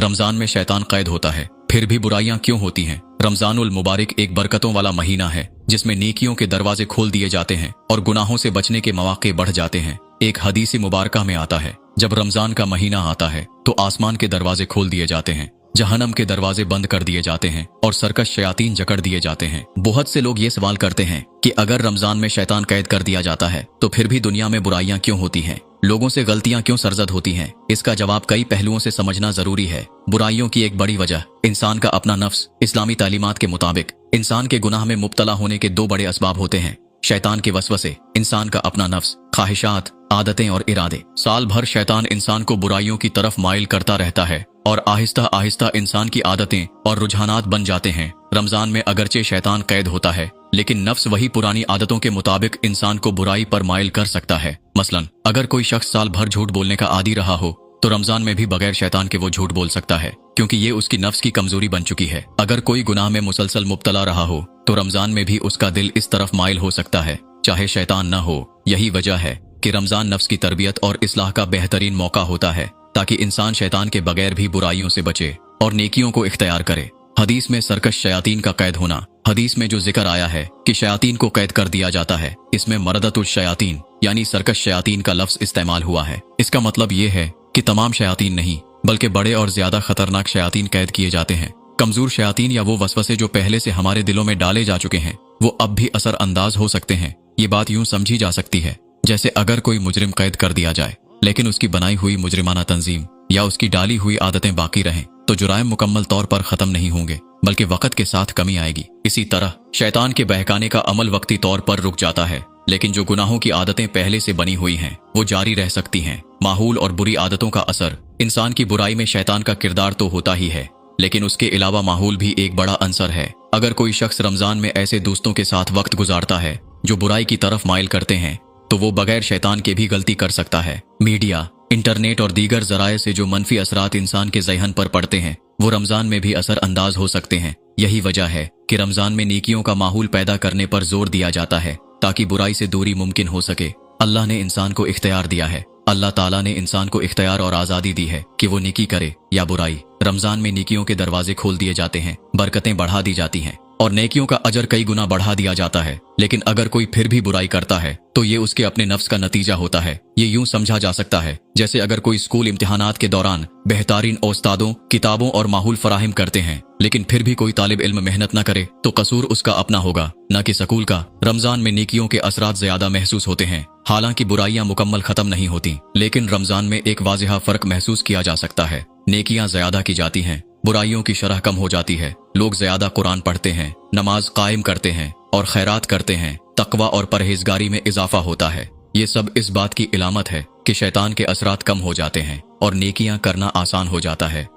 रमजान में शैतान कैद होता है, फिर भी बुराइयां क्यों होती हैं? रमजानुल मुबारक एक बरकतों वाला महीना है जिसमें नेकियों के दरवाजे खोल दिए जाते हैं और गुनाहों से बचने के मौके बढ़ जाते हैं। एक हदीस मुबारका में आता है, जब रमजान का महीना आता है तो आसमान के दरवाजे खोल दिए जाते हैं, जहन्नम के दरवाजे बंद कर दिए जाते हैं और सरकश शयातीन जकड़ दिए जाते हैं। बहुत से लोग ये सवाल करते हैं कि अगर रमजान में शैतान कैद कर दिया जाता है तो फिर भी दुनिया में बुराइयां क्यों होती हैं, लोगों से गलतियां क्यों सरजद होती हैं? इसका जवाब कई पहलुओं से समझना जरूरी है। बुराइयों की एक बड़ी वजह इंसान का अपना नफ्स। इस्लामी तालीमात के मुताबिक इंसान के गुनाह में मुब्तला होने के दो बड़े असबाब होते हैं, शैतान के वसवसे, इंसान का अपना नफ्स, ख्वाहिशात, आदतें और इरादे। साल भर शैतान इंसान को बुराइयों की तरफ माइल करता रहता है और आहिस्ता आहिस्ता इंसान की आदतें और रुझानात बन जाते हैं। रमजान में अगरचे शैतान कैद होता है, लेकिन नफ्स वही पुरानी आदतों के मुताबिक इंसान को बुराई पर माइल कर सकता है। मसलन अगर कोई शख्स साल भर झूठ बोलने का आदी रहा हो तो रमजान में भी बगैर शैतान के वो झूठ बोल सकता है, क्योंकि ये उसकी नफ्स की कमजोरी बन चुकी है। अगर कोई गुनाह में मुसलसल मुब्तला रहा हो तो रमजान में भी उसका दिल इस तरफ माइल हो सकता है, चाहे शैतान न हो। यही वजह है कि रमजान नफ्स की तरबियत और इस्लाह का बेहतरीन मौका होता है, ताकि इंसान शैतान के बगैर भी बुराइयों से बचे और नेकियों को इख्तियार करे। हदीस में सरकश शयातीन का कैद होना। हदीस में जो जिक्र आया है कि शयातीन को कैद कर दिया जाता है, इसमें मरदतुल शयातीन यानी सरकश शयातीन का लफ्ज इस्तेमाल हुआ है। इसका मतलब ये है कि तमाम शयातीन नहीं, बल्कि बड़े और ज्यादा खतरनाक शयातीन कैद किए जाते हैं। कमजोर शयातीन या वो वसवसे जो पहले से हमारे दिलों में डाले जा चुके हैं, वो अब भी असर अंदाज हो सकते हैं। ये बात यूं समझी जा सकती है जैसे अगर कोई मुजरिम कैद कर दिया जाए लेकिन उसकी बनाई हुई मुजरिमाना तंजीम या उसकी डाली हुई आदतें बाकी रहें, तो जुराइम मुकम्मल तौर पर खत्म नहीं होंगे, बल्कि वक्त के साथ कमी आएगी। इसी तरह शैतान के बहकाने का अमल वक्ती तौर पर रुक जाता है, लेकिन जो गुनाहों की आदतें पहले से बनी हुई हैं वो जारी रह सकती हैं। माहौल और बुरी आदतों का असर। इंसान की बुराई में शैतान का किरदार तो होता ही है, लेकिन उसके अलावा माहौल भी एक बड़ा अंसर है। अगर कोई शख्स रमजान में ऐसे दोस्तों के साथ वक्त गुजारता है जो बुराई की तरफ माइल करते हैं, तो वो बगैर शैतान के भी गलती कर सकता है। मीडिया, इंटरनेट और दीगर जराए से जो मनफी असरात इंसान के ज़हन पर पड़ते हैं, वो रमजान में भी असर अंदाज हो सकते हैं। यही वजह है कि रमजान में नेकियों का माहौल पैदा करने पर जोर दिया जाता है, ताकि बुराई से दूरी मुमकिन हो सके। अल्लाह ने इंसान को इख्तियार दिया है। अल्लाह ताला ने इंसान को इख्तियार और आज़ादी दी है कि वो नेकी करे या बुराई। रमजान में नेकियों के दरवाजे खोल दिए जाते हैं, बरकतें बढ़ा दी जाती हैं और नेकियों का अजर कई गुना बढ़ा दिया जाता है। लेकिन अगर कोई फिर भी बुराई करता है तो ये उसके अपने नफ्स का नतीजा होता है। ये यूं समझा जा सकता है जैसे अगर कोई स्कूल इम्तिहानात के दौरान बेहतरीन उस्तादों, किताबों और माहौल फराहम करते हैं, लेकिन फिर भी कोई तालिब इल्म मेहनत न करे, तो कसूर उसका अपना होगा, न कि स्कूल का। रमजान में नेकियों के असरात ज्यादा महसूस होते हैं। हालांकि बुराइयां मुकम्मल खत्म नहीं होती, लेकिन रमजान में एक वाज़िहा फर्क महसूस किया जा सकता है। नेकियां ज्यादा की जाती हैं, बुराइयों की शरह कम हो जाती है। लोग ज्यादा कुरान पढ़ते हैं, नमाज कायम करते हैं और खैरात करते हैं। तकवा और परहेजगारी में इजाफा होता है। ये सब इस बात की इलामत है कि शैतान के असरात कम हो जाते हैं और नेकियां करना आसान हो जाता है।